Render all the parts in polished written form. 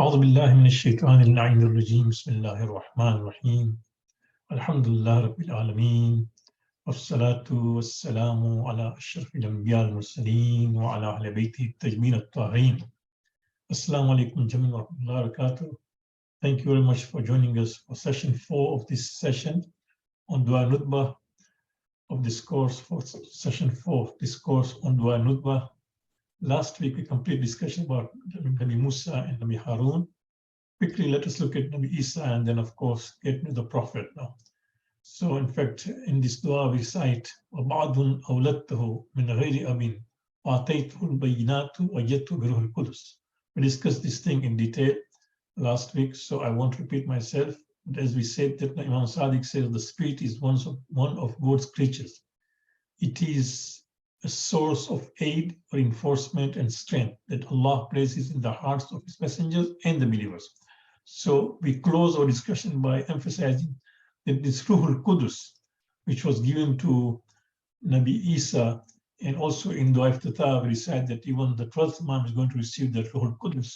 أعوذ بالله من الشيطان اللعين الرجيم بسم الله الرحمن الرحيم الحمد لله رب العالمين والصلاة والسلام على أشرف الأنبياء المرسلين وعلى أهل بيته الطيبين الطاهرين. Assalamu alaikum jami'an wa rahmatullahi wa barakatuh. Thank you very much for joining us for session 4 of this session on Dua al-Nudbah of this course, for session 4 this course on Dua al-Nudbah. Last week we completed discussion about Nabi Musa and Nabi Harun. Quickly, let us look at Nabi Isa and then, of course, get to the Prophet now. So, in fact, in this dua we recite, وَبَعْضٌ أَوْلَدْتَهُ مِنْ غَيْرِ أَبٍ وَأَتَيْتُهُ الْبَيِّنَاتُ وَجَدْتُ بِرُوحِ الْقُدُسِ. We discussed this thing in detail last week, so I won't repeat myself. But as we said, that Imam Sadiq says the Spirit is one of God's creatures. It is a source of aid, reinforcement, and strength that Allah places in the hearts of His messengers and the believers. So we close our discussion by emphasizing that this Ruhul Qudus, which was given to Nabi Isa, and also in Dua Iftatah, we recite that even the 12th Imam is going to receive that Ruhul Qudus,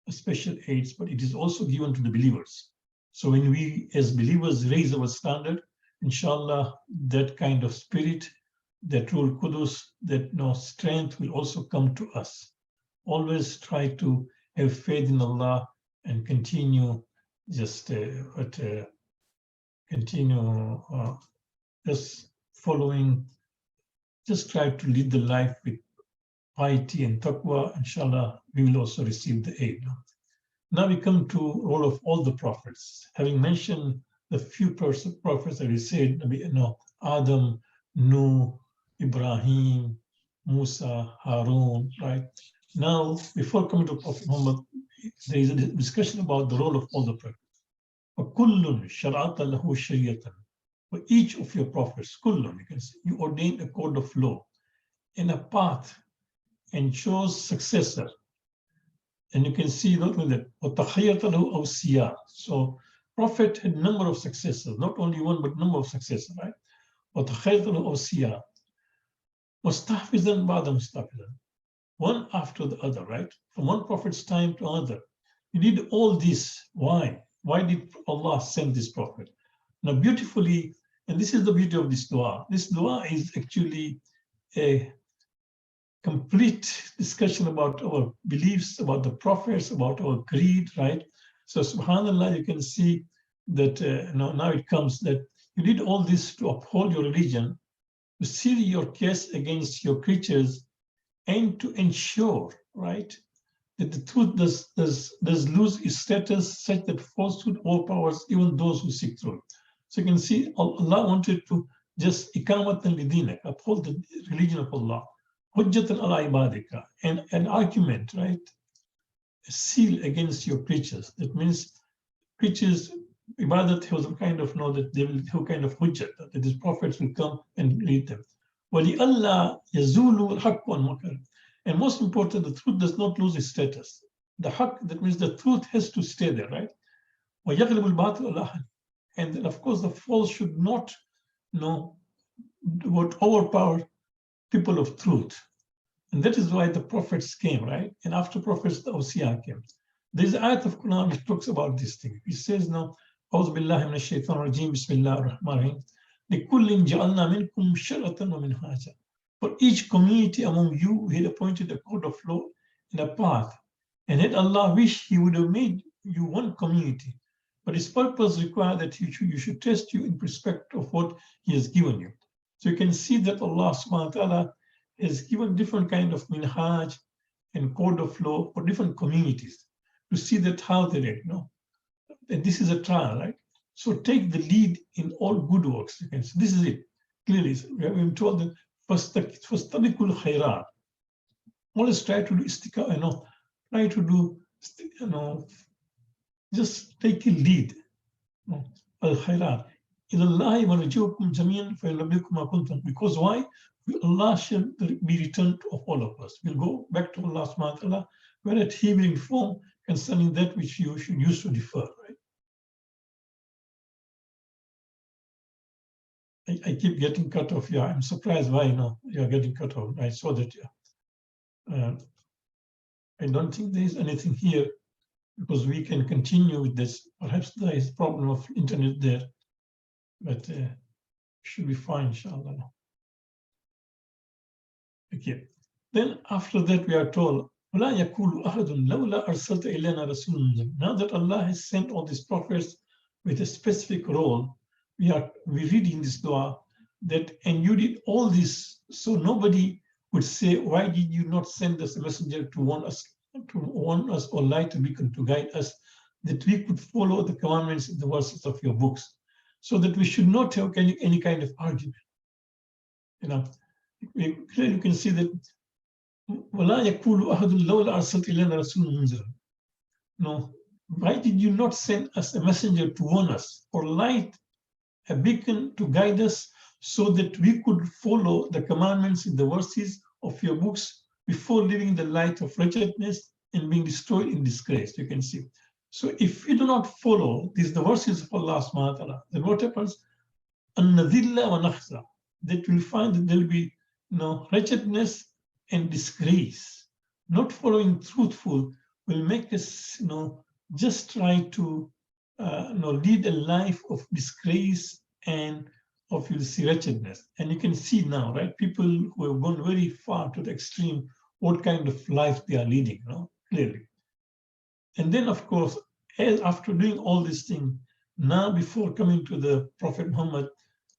a special aids, but it is also given to the believers. So when we as believers raise our standard, inshallah, that kind of spirit, that Ruhul Qudus, that strength will also come to us. Always try to have faith in Allah and continue just following, just try to lead the life with piety and taqwa. Inshallah, we will also receive the aid. Now we come to role of all the prophets. Having mentioned the few prophets that we said, Adam, Nuh, Ibrahim, Musa, Harun, right? Now, before coming to Prophet Muhammad, there is a discussion about the role of all the prophets. وَكُلٌّ شَرَعَتَ لَهُ شَرِيَةً. For each of your prophets, kullun, you can say, you ordain a code of law and a path and chose successor. And you can see not only that, وَتَخَيَّرَ لَهُ أَوْسِيَا. So Prophet had a number of successors, not only one, but number of successors, right? وَتَخَيَّرَ لَهُ أَوْسِيَا. مُسْتَحْفِظًا بَعْدَ مُسْتَحْفِظًا. One after the other, right? From one prophet's time to another. You need all this. Why? Why did Allah send this prophet? Now, beautifully, and this is the beauty of this dua. This dua is actually a complete discussion about our beliefs, about the prophets, about our creed, right? So, subhanAllah, you can see that now it comes that you need all this to uphold your religion, to seal your case against your creatures, and to ensure, right, that the truth does lose its status such that falsehood overpowers even those who seek truth. So you can see Allah wanted to just ikamatan lidinak, uphold the religion of Allah, hujjatan ala ibadika, and an argument, right, a seal against your creatures. That means creatures, ibadat was a kind of that they will have kind of hujjat, that these prophets will come and lead them. وَلِأَلَّا يَزُولُوا الْحَقُّ وَالْمُنكَرُ. And most important, the truth does not lose its status. The haqq, that means the truth has to stay there, right? وَيَغْلِبُ الْبَاطِلُ عَلَى. And then, of course, the false should not overpower people of truth. And that is why the prophets came, right? And after prophets, the Awsiya came. There's an ayat of Quran which talks about this thing. It says now, أعوذ بالله من الشيطان الرجيم بسم الله الرحمن الرحيم لِكُلٍّ جَعَلْنَا مِنْكُمْ شَرْعَةً وَمِنْهَاجًا. For each community among you, we had appointed a code of law and a path. And had Allah wished, He would have made you one community. But His purpose required that you should test you in respect of what He has given you. So you can see that Allah subhanahu wa ta'ala has given different kind of minhaj and code of law for different communities to see that how they act. And this is a trial, right? So take the lead in all good works. You can see this is it. Clearly, we have been told that فَاسْتَبِقُوا الْخَيْرَاتِ. Always try to do istikah, try to do, just take a lead. Al-khairat. إِلَى اللَّهِ وَرَجِوكُمْ جَمِيعًا فَيُنَبِّئُكُم مَا كُنتُمْ. Because why? Allah shall be returned of all of us. We'll go back to Allah subhanahu wa ta'ala, whereat He will inform concerning that which you should use to defer, right? I keep getting cut off. Yeah, I'm surprised why you're getting cut off. I saw that. Yeah. I don't think there is anything here because we can continue with this. Perhaps there is a problem of internet there, but should be fine, inshallah. Okay. Then after that, we are told, now that Allah has sent all these prophets with a specific role, we read in this dua that, and you did all this, so nobody would say, why did you not send us a messenger to warn us or light to beacon to guide us, that we could follow the commandments in the verses of your books, so that we should not have any kind of argument. You know, clearly you can see that no, why did you not send us a messenger to warn us, or light, a beacon to guide us, so that we could follow the commandments in the verses of your books before living the light of wretchedness and being destroyed in disgrace? You can see. So if we do not follow the verses of Allah subhanahu wa ta'ala, then what happens? That we'll find that there will be wretchedness and disgrace. Not following truthful will make us just try to lead a life of disgrace and of, you'll see, wretchedness. And you can see now, right, people who have gone very far to the extreme, what kind of life they are leading, clearly. And then, of course, after doing all these things, now before coming to the Prophet Muhammad,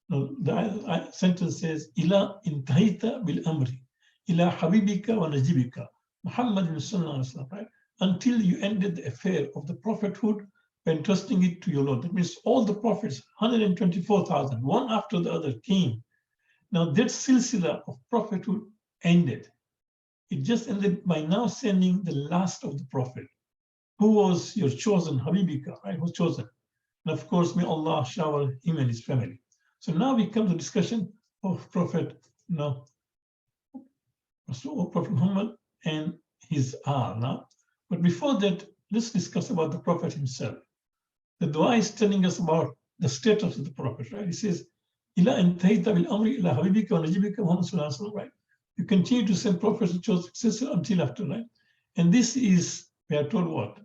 the sentence says, Ila intahita bil amri, ila habibika wa najibika, Muhammad sallallahu alaihi wasallam, right? Until you ended the affair of the prophethood by entrusting it to your Lord. That means all the prophets, 124,000, one after the other, came. Now that silsila of prophethood ended. It just ended by now sending the last of the prophet, who was your chosen, Habibika, right? Who was chosen. And of course, may Allah shower him and his family. So now we come to the discussion of Prophet, Prophet Muhammad and his now. But before that, let's discuss about the Prophet himself. The dua is telling us about the status of the Prophet, right? He says, Ila intahita bil amri ila habibika wa najibika Muhammad sallallahu alaihi wasallam, right? You continue to send prophets and chose successor until after, right? And this is, we are told what?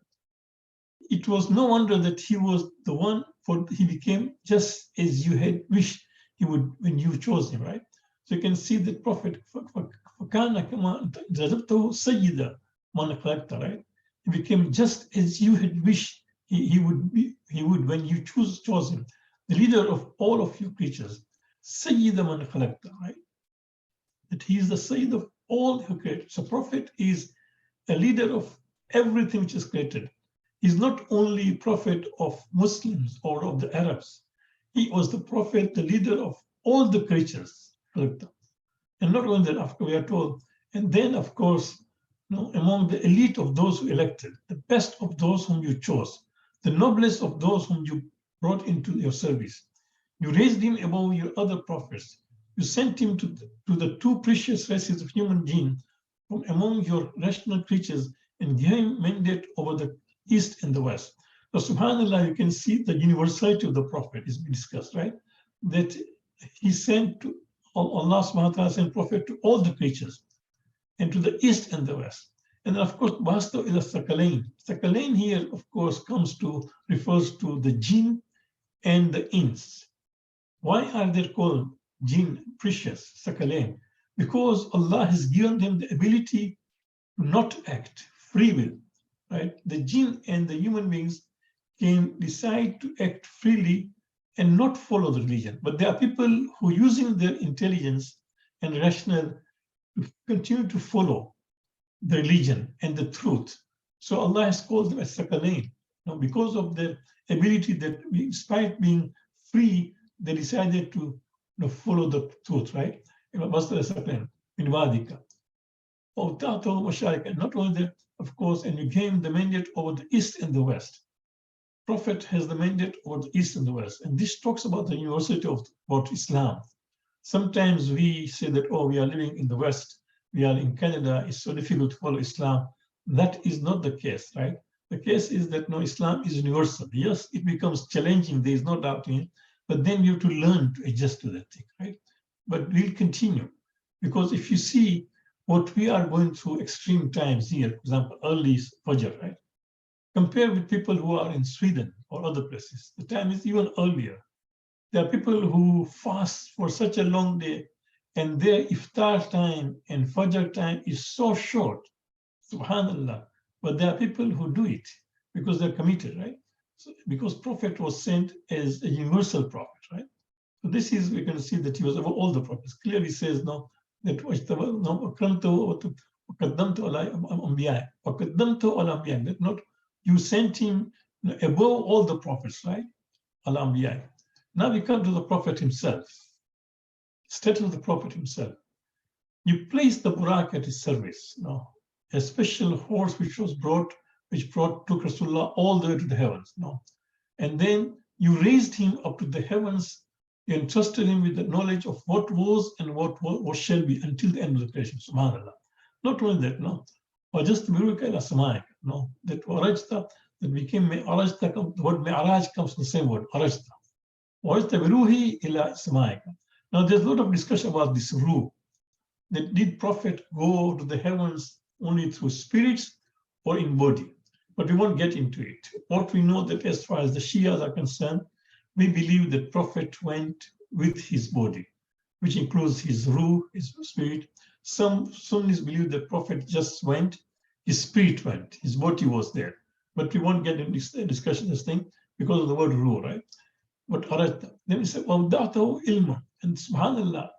It was no wonder that he was the one, for he became just as you had wished he would when you chose him, right? So you can see the Prophet, right? He became just as you had wished he would when you chose him, the leader of all of your creatures, Sayyida man khalaqta, right? That he is the Sayyid of all who created. So Prophet is a leader of everything which is created. He's not only prophet of Muslims or of the Arabs. He was the prophet, the leader of all the creatures. And not only that, after we are told, and then of course, among the elite of those who elected, the best of those whom you chose, the noblest of those whom you brought into your service. You raised him above your other prophets. You sent him to the two precious races of human beings from among your rational creatures and gave him mandate over the East and the West. So subhanAllah, you can see the universality of the Prophet is discussed, right? That he sent to Allah subhanahu wa ta'ala sent Prophet to all the creatures and to the East and the West. And then of course, Basto is a Sakalain. Sakalain here, of course, refers to the jinn and the ins. Why are they called jinn, precious, Sakalain? Because Allah has given them the ability to not act, free will. Right? The jinn and the human beings can decide to act freely and not follow the religion. But there are people who are using their intelligence and rationale to continue to follow the religion and the truth. So Allah has called them as Sakalain. Because of their ability that despite being free, they decided to follow the truth, right? Not only that, of course, and you gave the mandate over the East and the West. Prophet has the mandate over the East and the West. And this talks about the universality about Islam. Sometimes we say that, oh, we are living in the West, we are in Canada, it's so difficult to follow Islam. That is not the case, right? The case is that no, Islam is universal. Yes, it becomes challenging, there is no doubt in it, but then you have to learn to adjust to that thing, right? But we'll continue. Because if you see what we are going through extreme times here, for example, early Fajr, right? Compare with people who are in Sweden or other places. The time is even earlier. There are people who fast for such a long day, and their iftar time and fajr time is so short. Subhanallah. But there are people who do it because they're committed, right? So, because Prophet was sent as a universal prophet, right? So this is, we can see that he was above all the prophets. Clearly says no, that that not you sent him above all the prophets, right? Al-Anbiya. Now we come to the Prophet himself. Status of the Prophet himself. You place the Burak at his service. No, a special horse which brought took Rasulullah all the way to the heavens. No, and then you raised him up to the heavens. You entrusted him with the knowledge of what was and what shall be until the end of the creation. Subhanallah. Not only that, no, or just the Miruka ila Samaik, no, that Warajta, that became Arajta, the word Mi'raj comes from the same word, Arajta. Warajta Viruhi ila Samaik. Now there's a lot of discussion about this ruh. That did Prophet go to the heavens only through spirits or in body? But we won't get into it. What we know that as far as the Shias are concerned, we believe that Prophet went with his body, which includes his ruh, his spirit. Some Sunnis believe that Prophet just went, his spirit went, his body was there. But we won't get into this discussion, this thing, because of the word ruh, right? But then we say, وَوْدَعْتَهُ إِلْمًا, and subhanallah,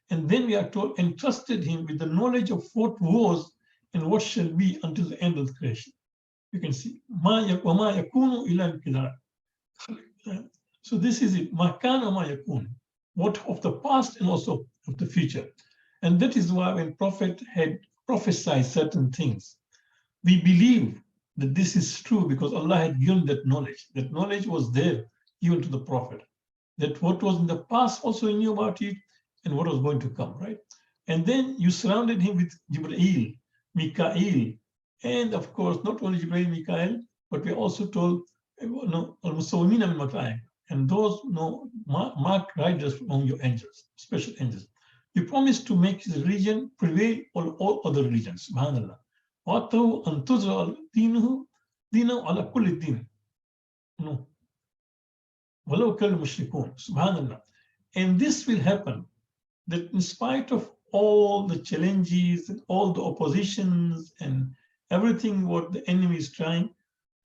and then we are told, entrusted him with the knowledge of what was and what shall be until the end of the creation. You can see, وَمَا يَكُونُ إِلَّا بِقِدَارٍ. So this is it, مَا كَانَ وَمَا يَكُونُ, what of the past and also of the future. And that is why when Prophet had prophesied certain things, we believe that this is true because Allah had given that knowledge. That knowledge was there given to the Prophet. That what was in the past also he knew about it, and what was going to come, right? And then you surrounded him with Jibreel, Mikael, and of course, not only Jibreel, Mikael, but we also told, and those marked riders among your angels, special angels. You promised to make his religion prevail on all other religions, subhanallah. Subhanallah. And this will happen, that in spite of all the challenges and all the oppositions and everything what the enemy is trying,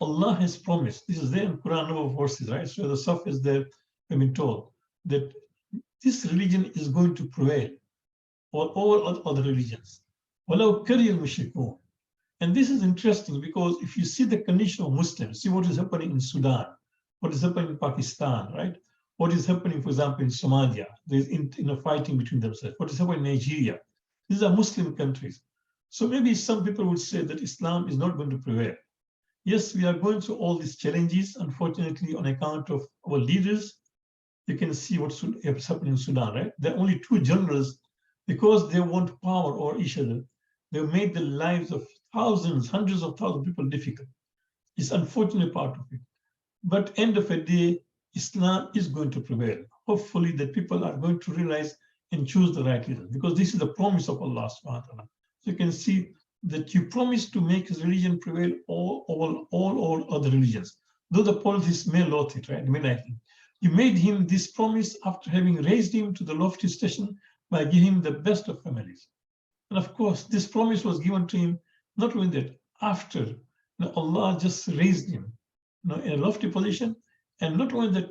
Allah has promised. This is there in Quran, number of verses, right? So the Saf is there, we've been told that this religion is going to prevail over all other religions. And this is interesting because if you see the condition of Muslims, see what is happening in Sudan, what is happening in Pakistan, right? What is happening, for example, in Somalia, there's fighting between themselves. What is happening in Nigeria? These are Muslim countries. So maybe some people would say that Islam is not going to prevail. Yes, we are going through all these challenges, unfortunately, on account of our leaders. You can see what's happening in Sudan, right? There are only two generals because they want power over each other. They've made the lives of thousands, hundreds of thousands of people difficult. It's an unfortunate part of it. But end of the day, Islam is going to prevail. Hopefully that people are going to realize and choose the right leader, because this is the promise of Allah subhanahu wa ta'ala. So you can see that you promised to make his religion prevail all other religions. Though the polytheists may loathe it, right? You made him this promise after having raised him to the lofty station by giving him the best of families. And of course, this promise was given to him, not only that, after Allah just raised him in a lofty position, and not only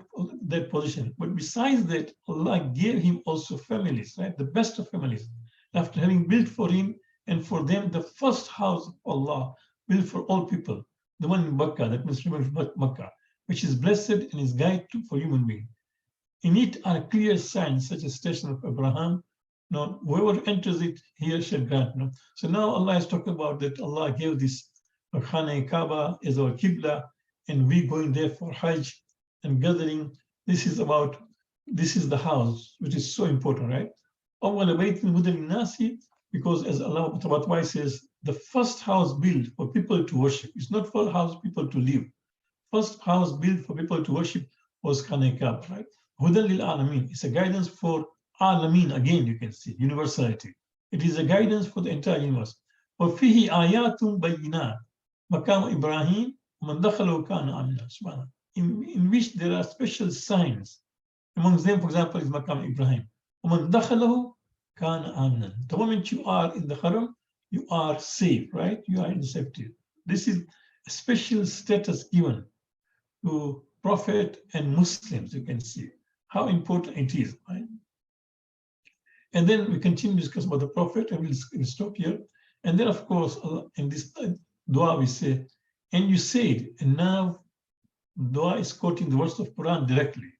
that position, but besides that, Allah gave him also families, right? The best of families. After having built for him and for them the first house of Allah, built for all people, the one in Makkah, that means Makkah, which is blessed and is guide for human beings. In it are clear signs such as station of Abraham. Now, whoever enters it, here shall grant. No? So now Allah is talking about that Allah gave this Khana Kaaba as our Qibla, and we going there for Hajj and gathering. This is the house, which is so important, right? Because as Allah Ta'ala says, the first house built for people to worship. It's not for house people to live. First house built for people to worship was Khana Kaaba, right? Hudan lil Alameen. It's a guidance for Alameen, again, you can see, universality. It is a guidance for the entire universe. وَفِيهِ آيَاتٌ بَيِّنَاتٌ مَقَامُ إِبْرَاهِيمَ وَمَنْ دَخَلَهُ كَانَ آمِنًا, subhanAllah, in which there are special signs. Amongst them, for example, is Maqam Ibrahim. وَمَنْ دَخَلَهُ كَانَ آمِنًا. The moment you are in the haram, you are safe, right? You are in safety. This is a special status given to Prophet and Muslims. You can see how important it is, right? And then we continue to discuss about the Prophet, and we'll stop here. And then, of course, in this dua we say, and you said, and now dua is quoting the verse of Quran directly.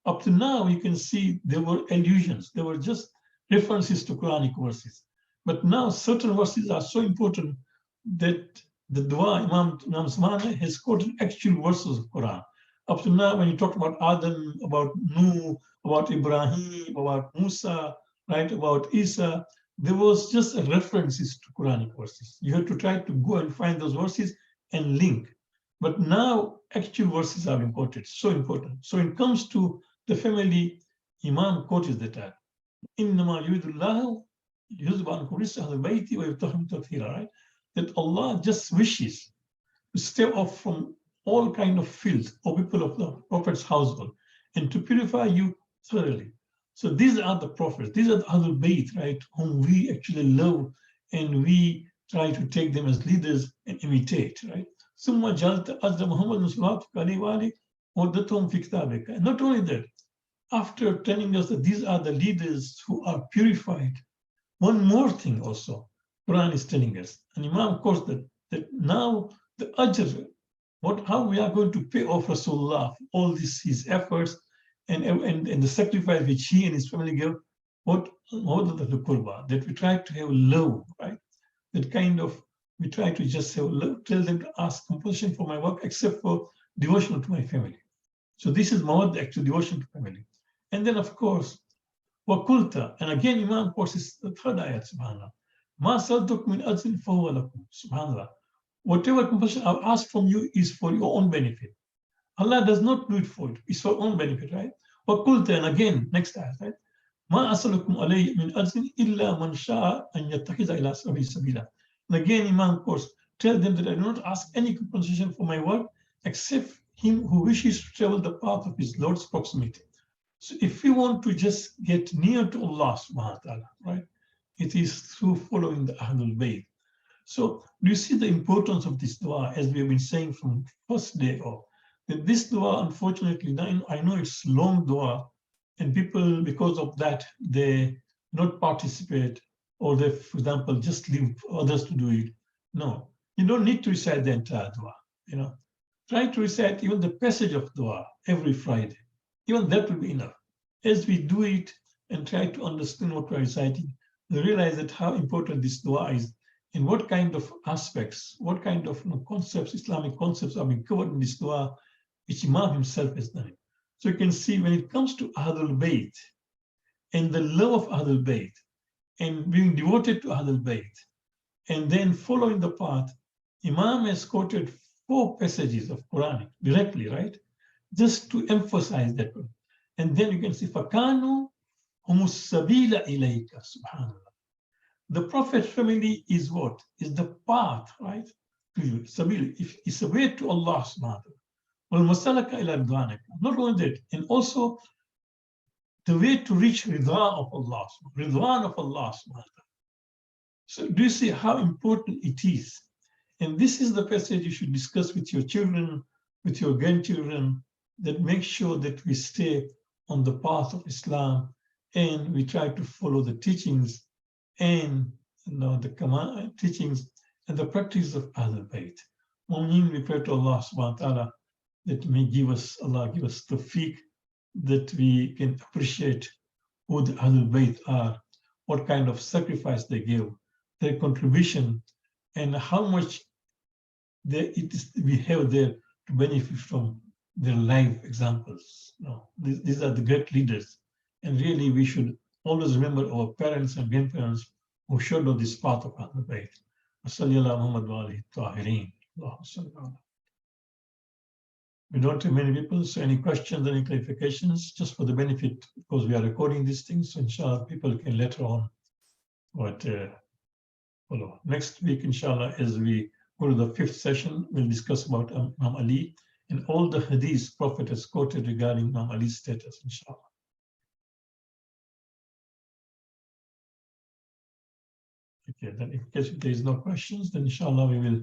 Up to now, you can see there were allusions. There were just references to Quranic verses. But now certain verses are so important that the dua, Imam Zamana has quoted actual verses of Quran. Up to now, when you talk about Adam, about Nuh, about Ibrahim, about Musa, right, about Isa, there was just references to Quranic verses. You have to try to go and find those verses and link. But now actual verses are important, so important. So when it comes to the family, Imam quotes that إِنَّمَا يُرِيدُ اللَّهُ لِيُذْهِبَ عَنْكُمْ رِجْسَ أَهْلِ الْبَيْتِ وَيُطَهِّرَكُمْ تَطْهِيرًا, right? That Allah just wishes to stay off from all kind of filth or people of the Prophet's household and to purify you thoroughly. So these are the prophets, these are the Ahlul Bayt, right, whom we actually love and we try to take them as leaders and imitate, right? ثُمَّ جَعَلْتَ أَزْلَ مُحَمَّدٍ صَلَّى اللَّهُ عَلَيْهِ وَآلِهِ وَدَّتُهُمْ فِي كِتَابِكَ. And not only that, after telling us that these are the leaders who are purified, one more thing also, Quran is telling us, and Imam quotes that now the ajr, how we are going to pay off Rasulullah for all his efforts and the sacrifice which he and his family gave, what the qurba, that we try to have love, right? That kind of, we try to just have love, tell them to ask compulsion for my work except for devotion to my family. So this is mawad, actual devotion to family. And then of course, وَقُلْتَ, and again Imam quotes the third ayat, subhanAllah. مَا صَدُّكْ مِنْ أَجْرٍ فَهُوَ لَكُمْ, subhanAllah. Whatever compulsion I've asked from you is for your own benefit. Allah does not do it for you, it's for your own benefit, right? وَقُلْتَ, and again, next ayat, right? مَا أَسَلُكُمْ عَلَيْهِ مِنْ أَجْرٍ إِلَّا مَنْ شَاءَ أَنْ يَتَّخِذَ إِلَى سَبِيلًا. And again, Imam quotes, tell them that I do not ask any compensation for my work except him who wishes to travel the path of his Lord's proximity. So if we want to just get near to Allah subhanahu wa ta'ala, right, it is through following the Ahlul Bayt. So do you see the importance of this dua, as we have been saying from first day off, that this dua, unfortunately, I know it's long dua, and people, because of that, they not participate, or they, for example, just leave others to do it. No, you don't need to recite the entire dua, you know. Try to recite even the passage of dua every Friday. Even that will be enough. As we do it and try to understand what we're reciting, we realize that how important this dua is and what kind of aspects, what kind of concepts, Islamic concepts are being covered in this dua, which Imam himself has done it. So you can see when it comes to Ahlul Bayt and the love of Ahlul Bayt and being devoted to Ahlul Bayt and then following the path, Imam has quoted 4 passages of Quran directly, right? Just to emphasize that one. And then you can see, فَكَانُوا هُمُ السَّبِيلَ إِلَيْكَ, subhanAllah. The Prophet's family is what? Is the path, right? To you. Sabil, it's a way to Allah subhanahu wa ta'ala. Not only that, and also the way to reach ridwan of Allah subhanahu wa ta'ala. So do you see how important it is? And this is the passage you should discuss with your children, with your grandchildren, that make sure that we stay on the path of Islam and we try to follow the teachings and the command, teachings and the practice of Ahlul Bayt. Mu'min, we pray to Allah subhanahu wa ta'ala that may Allah give us tawfiq, that we can appreciate who the Ahlul Bayt are, what kind of sacrifice they give, their contribution, and how much we have there to benefit from their life examples. These are the great leaders. And really, we should always remember our parents and grandparents who showed us this path of Ahlul Bayt. We don't have many people, so any questions, any clarifications, just for the benefit, because we are recording these things, so inshallah, people can later on follow. Next week, inshallah, as we go to the fifth session. We'll discuss about Imam Ali and all the hadiths Prophet has quoted regarding Imam Ali's status, inshallah. Okay, then in case there is no questions, then inshallah we will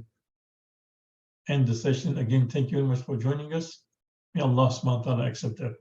end the session. Again, thank you very much for joining us. May Allah subhanahu wa ta'ala accept that.